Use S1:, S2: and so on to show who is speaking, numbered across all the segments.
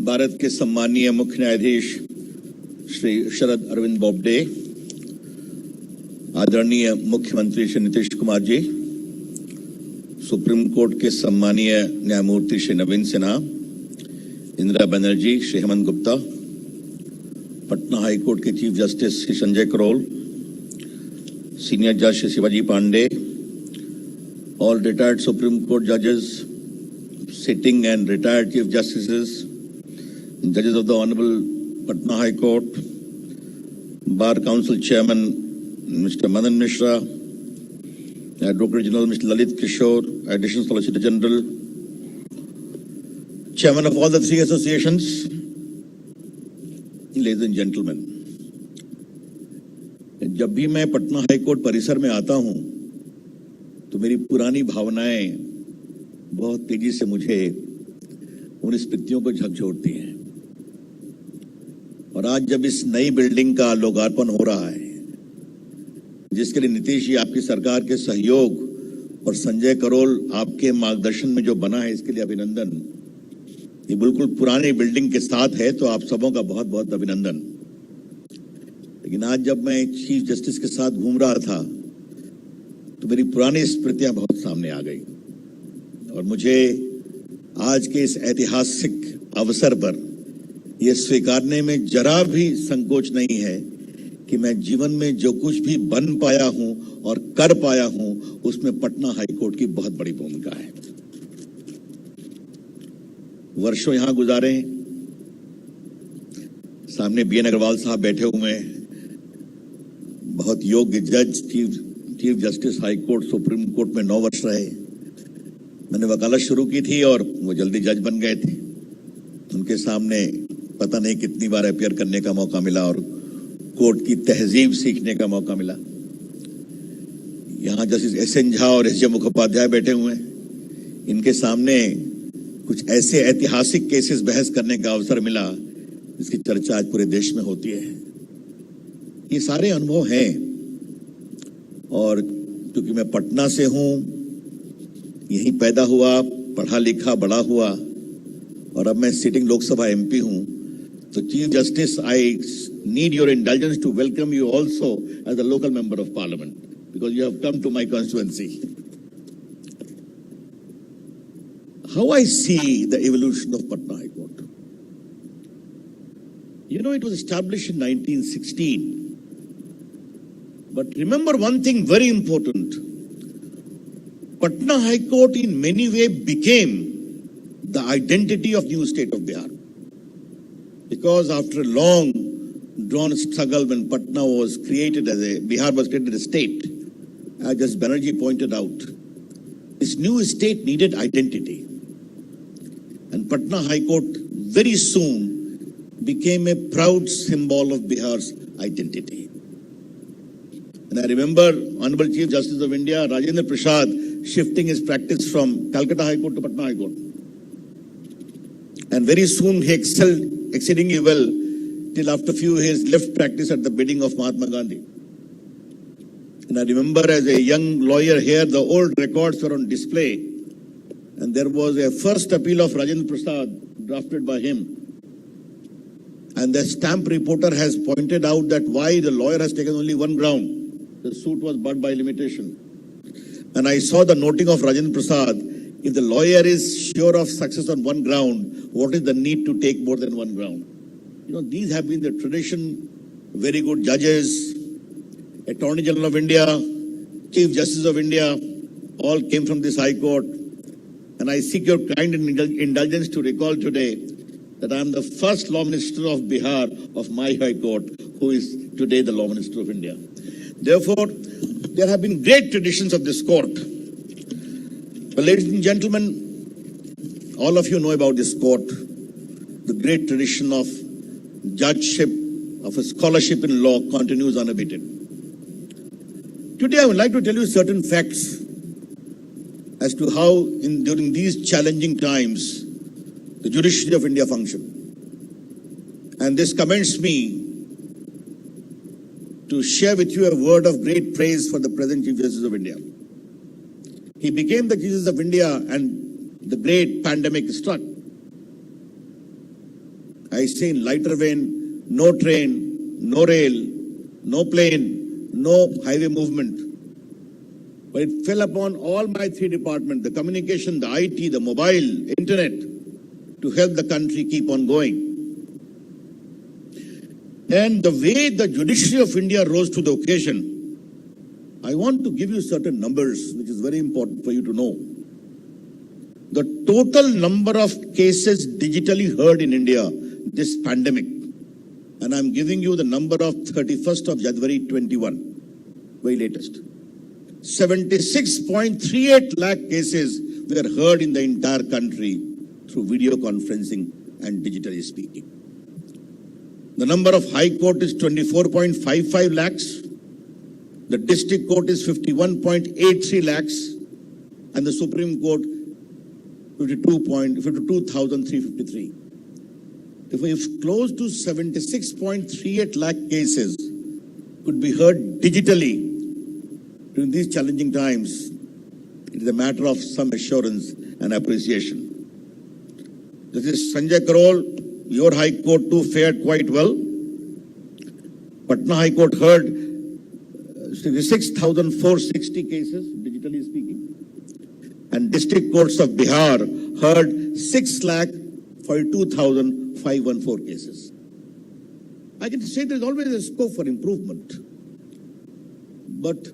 S1: भारत के सम्मानीय मुख्य न्यायाधीश श्री शरद अरविंद बोबडे, आदरणीय मुख्यमंत्री श्री नीतीश कुमार जी, सुप्रीम कोर्ट के सम्मानीय न्यायमूर्ति श्री नवीन सिन्हा, इंदिरा बनर्जी, श्री हेमंत गुप्ता, पटना हाई कोर्ट के chief justice Shri Sanjay Karol, senior जज Shri Shivaji Pandey, all retired Supreme Court judges, sitting and retired Chief Justices, judges of the Honorable Patna High Court, Bar Council Chairman Mr. Madan Mishra, Advocate General Mr. Lalit Kishore, Additional Solicitor General, Chairman of all the three associations, ladies and gentlemen, जब भी मैं Patna high court परिसर में आता हूं तो मेरी पुरानी भावनाएं बहुत तेजी से मुझे उन स्मृतियों को झकझोरती हैं। और आज जब इस नई बिल्डिंग का लोकार्पण हो रहा है, जिसके लिए नीतीश जी आपकी सरकार के सहयोग और संजय करोल आपके मार्गदर्शन में जो बना है, इसके लिए अभिनंदन। ये बिल्कुल पुरानी बिल्डिंग के साथ है, तो आप सबों का बहुत बहुत अभिनंदन। लेकिन आज जब मैं चीफ जस्टिस के साथ घूम रहा था तो मेरी पुरानी स्मृतियां बहुत सामने आ गई और मुझे आज के इस ऐतिहासिक अवसर पर यह स्वीकारने में जरा भी संकोच नहीं है कि मैं जीवन में जो कुछ भी बन पाया हूं और कर पाया हूं, उसमें पटना हाई कोर्ट की बहुत बड़ी भूमिका है। वर्षों यहां गुजारे, सामने बीएन अग्रवाल साहब बैठे हुए हैं, बहुत योग्य जज, chief justice high court, supreme court में 9 वर्ष रहे। मैंने वकालत शुरू की थी और वो जल्दी जज बन गए थे। उनके सामने पता नहीं कितनी बार अपीयर करने का मौका मिला और कोर्ट की तहजीब सीखने का मौका मिला। यहाँ जस्टिस एस.एन. झा और एस.जे. मुखोपाध्याय बैठे हुए हैं। इनके सामने कुछ ऐसे ऐतिहासिक केसेस बहस करने का अवसर मिला जिसकी चर्चा आज पूरे देश में होती है। ये सारे अनुभव हैं और क्योंकि मैं पटना से हूं, यहीं पैदा हुआ, पढ़ा लिखा, बड़ा हुआ और अब मैं सिटिंग लोकसभा एमपी हूं, तो chief justice, I need your indulgence to welcome you also as a local member of parliament because you have come to my constituency. How I see the evolution of Patna High Court. You know, it was established in 1916. But remember one thing very important. Patna High Court in many ways became the identity of new state of Bihar. Because after a long drawn struggle when Patna was created Bihar was created as a state, as just Banerjee pointed out, this new state needed identity. And Patna High Court very soon became a proud symbol of Bihar's identity. And I remember Honorable Chief Justice of India, Rajendra Prasad, shifting his practice from Calcutta High Court to Patna High Court. And very soon he excelled exceedingly well till after a few years left practice at the bidding of Mahatma Gandhi. And I remember as a young lawyer here, the old records were on display. And there was a first appeal of Rajendra Prasad drafted by him. And the stamp reporter has pointed out that why the lawyer has taken only one ground. The suit was barred by limitation. And I saw the noting of Rajendra Prasad. If the lawyer is sure of success on one ground, what is the need to take more than one ground? You know, these have been the tradition. Very good judges, Attorney General of India, Chief Justice of India, all came from this High Court. And I seek your kind indulgence to recall today that I am the first Law Minister of Bihar of my High Court, who is today the Law Minister of India. Therefore, there have been great traditions of this court. But ladies and gentlemen, all of you know about this court. The great tradition of judgeship, of a scholarship in law continues unabated. Today I would like to tell you certain facts as to how during these challenging times the judiciary of India functioned. And this commends me to share with you a word of great praise for the present Chief Justice of India. He became the Chief Justice of India and the great pandemic struck. I say in lighter vein, no train, no rail, no plane, no highway movement. But it fell upon all my three departments, the communication, the IT, the mobile, internet, to help the country keep on going. And the way the judiciary of India rose to the occasion, I want to give you certain numbers, which is very important for you to know. The total number of cases digitally heard in India this pandemic, and I'm giving you the number of 31st of January 21, very latest. 76.38 lakh cases were heard in the entire country through video conferencing and digitally speaking. The number of High Court is 24.55 lakhs. The District Court is 51.83 lakhs. And the Supreme Court, 52,353. If close to 76.38 lakh cases could be heard digitally during these challenging times, it is a matter of some assurance and appreciation. This is Sanjay Karol. Your High Court too fared quite well. Patna High Court heard 6,460 cases, digitally speaking. And District Courts of Bihar heard 6,42,514 cases. I can say there's always a scope for improvement. But,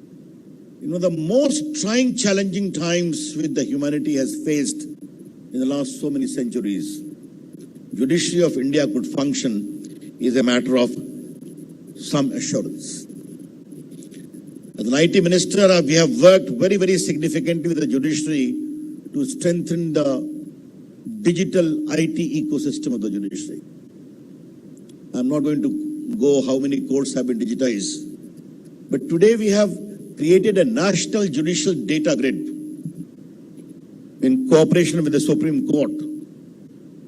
S1: the most trying, challenging times which the humanity has faced in the last so many centuries, judiciary of India could function is a matter of some assurance. As an IT minister, we have worked very, very significantly with the judiciary to strengthen the digital IT ecosystem of the judiciary. I'm not going to go how many courts have been digitized, but today we have created a national judicial data grid in cooperation with the Supreme Court,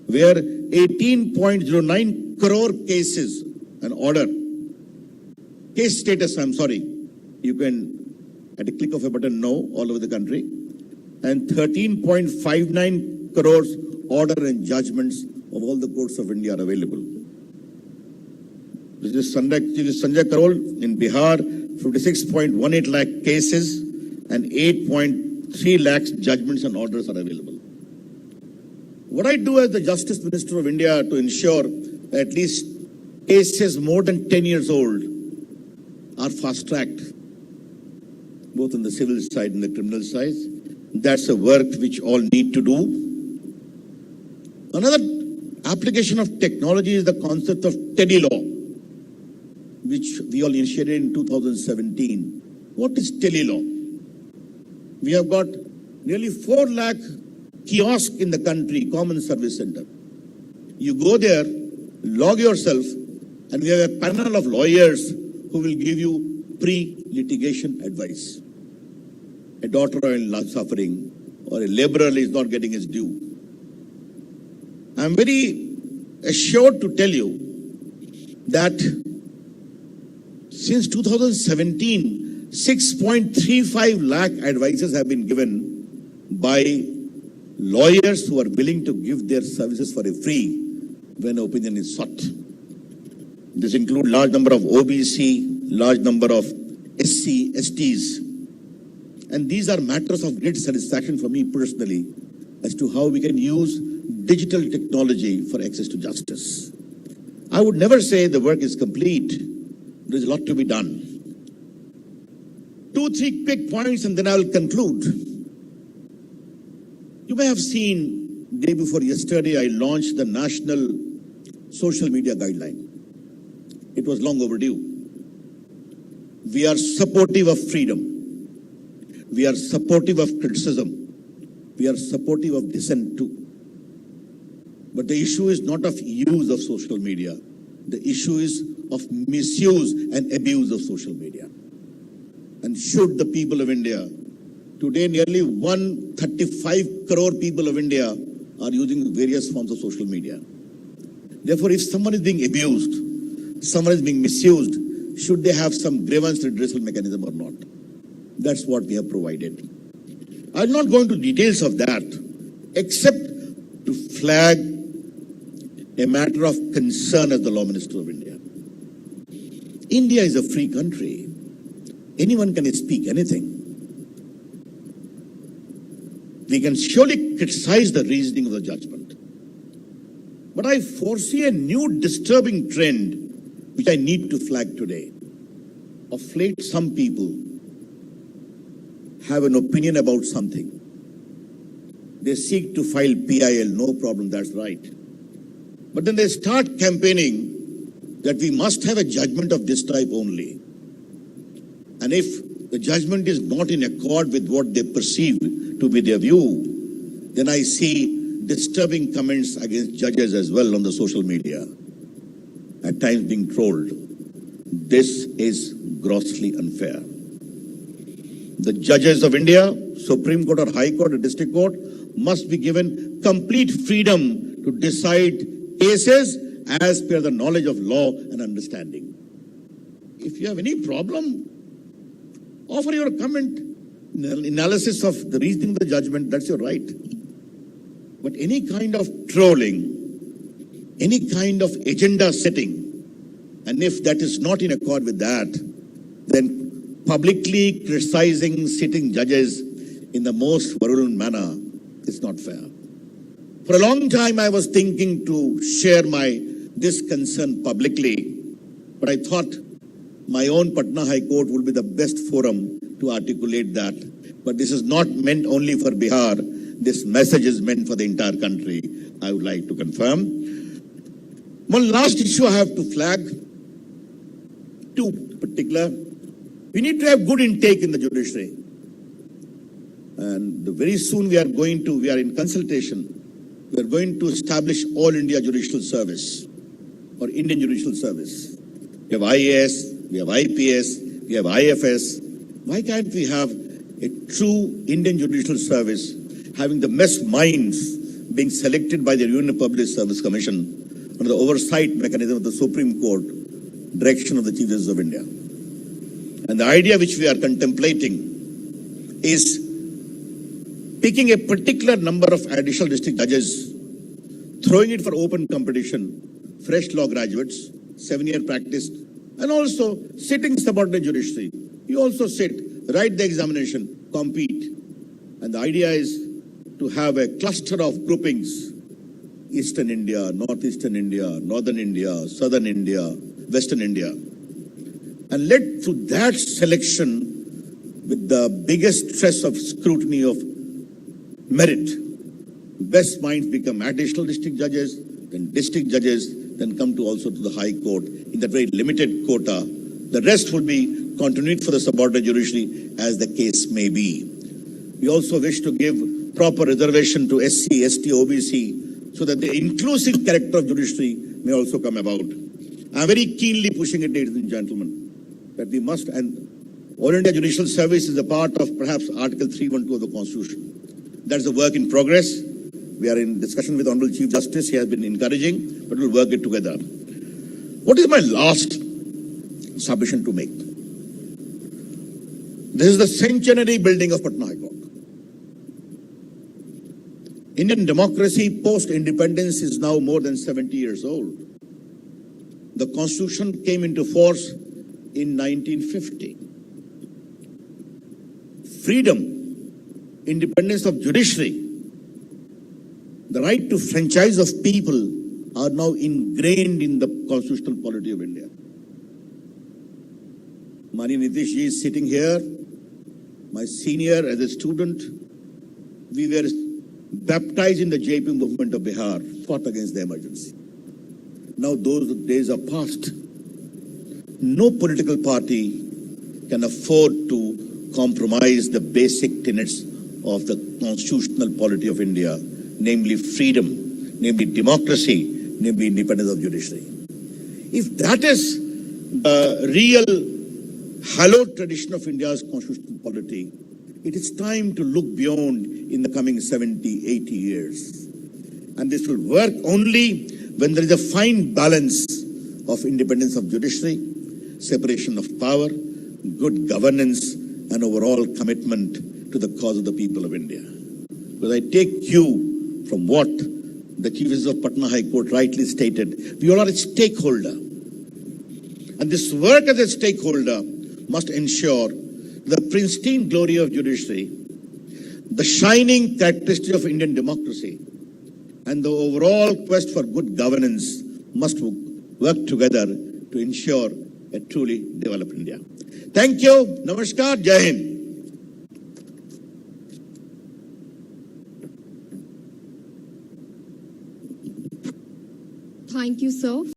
S1: where 18.09 crore cases, case status, you can, at a click of a button, know all over the country, and 13.59 crores order and judgments of all the courts of India are available. This is Sanjay Karol in Bihar, 56.18 lakh cases and 8.3 lakhs judgments and orders are available. What I do as the Justice Minister of India to ensure that at least cases more than 10 years old are fast-tracked, both on the civil side and the criminal side. That's a work which all need to do. Another application of technology is the concept of tele-law, which we all initiated in 2017. What is tele-law? We have got nearly 4 lakh kiosks in the country, common service center. You go there, log yourself, and we have a panel of lawyers who will give you pre-litigation advice. A daughter-in-law suffering or a laborer is not getting his due. I'm very assured to tell you that since 2017, 6.35 lakh advices have been given by lawyers who are willing to give their services for a free when opinion is sought. This includes large number of OBC, large number of SC, STs. And these are matters of great satisfaction for me personally as to how we can use digital technology for access to justice. I would never say the work is complete. There is a lot to be done. 2-3 quick points and then I will conclude. You may have seen, day before yesterday, I launched the National Social Media Guideline. It was long overdue. We are supportive of freedom. We are supportive of criticism. We are supportive of dissent too. But the issue is not of use of social media. The issue is of misuse and abuse of social media. And should the people of India, today nearly 135 crore people of India are using various forms of social media. Therefore, if someone is being abused, someone is being misused, should they have some grievance redressal mechanism or not? That's what we have provided. I'm not going to details of that, except to flag a matter of concern as the Law Minister of India. India is a free country. Anyone can speak anything. We can surely criticize the reasoning of the judgment. But I foresee a new disturbing trend which I need to flag today. Of late, some people have an opinion about something. They seek to file PIL, no problem, that's right. But then they start campaigning that we must have a judgment of this type only. And if the judgment is not in accord with what they perceive to be their view, then I see disturbing comments against judges as well on the social media, at times being trolled. This is grossly unfair. The judges of India, Supreme Court or High Court or District Court, must be given complete freedom to decide cases as per the knowledge of law and understanding. If you have any problem, offer your comment, analysis of the reasoning of the judgment, that's your right. But any kind of trolling, any kind of agenda setting, and if that is not in accord with that, then publicly criticizing sitting judges in the most virulent manner is not fair. For a long time, I was thinking to share this concern publicly, but I thought my own Patna High Court would be the best forum to articulate that. But this is not meant only for Bihar. This message is meant for the entire country, I would like to confirm. One last issue I have to flag, two in particular. We need to have good intake in the judiciary. And very soon we are in consultation. We are going to establish All India Judicial Service or Indian Judicial Service. We have IAS, we have IPS, we have IFS. Why can't we have a true Indian Judicial Service having the best minds being selected by the Union Public Service Commission under the oversight mechanism of the Supreme Court, direction of the Chief Justice of India? And the idea which we are contemplating is picking a particular number of additional district judges, throwing it for open competition, fresh law graduates, 7-year practice, and also sitting subordinate judiciary. You also sit, write the examination, compete. And the idea is to have a cluster of groupings: Eastern India, Northeastern India, Northern India, Southern India, Western India. And let through that selection, with the biggest stress of scrutiny of merit, best minds become additional district judges, then district judges, then come to also to the High Court in that very limited quota. The rest will be continued for the subordinate judiciary as the case may be. We also wish to give proper reservation to SC, ST, OBC so that the inclusive character of judiciary may also come about. I'm very keenly pushing it, ladies and gentlemen, that we must, and All India Judicial Service is a part of perhaps Article 312 of the Constitution. That's a work in progress. We are in discussion with Honorable Chief Justice. He has been encouraging, but we'll work it together. What is my last submission to make? This is the centenary building of Patna High Court. Indian democracy post-independence is now more than 70 years old. The Constitution came into force in 1950. Freedom, independence of judiciary, the right to franchise of people are now ingrained in the constitutional polity of India. Mani Nitish ji is sitting here, my senior as a student. We were baptized in the JP movement of Bihar, fought against the emergency. Now those days are past. No political party can afford to compromise the basic tenets of the constitutional polity of India, namely freedom, namely democracy, namely independence of judiciary. If that is the real hallowed tradition of India's constitutional polity, it is time to look beyond in the coming 70, 80 years. And this will work only when there is a fine balance of independence of judiciary, separation of power, good governance, and overall commitment to the cause of the people of India. Because I take cue from what the Chief Justice of Patna High Court rightly stated, we all are a stakeholder. And this work as a stakeholder must ensure the pristine glory of judiciary, the shining characteristic of Indian democracy, and the overall quest for good governance must work together to ensure a truly developed India. Thank you. Namaskar. Jai Hind.
S2: Thank you, sir.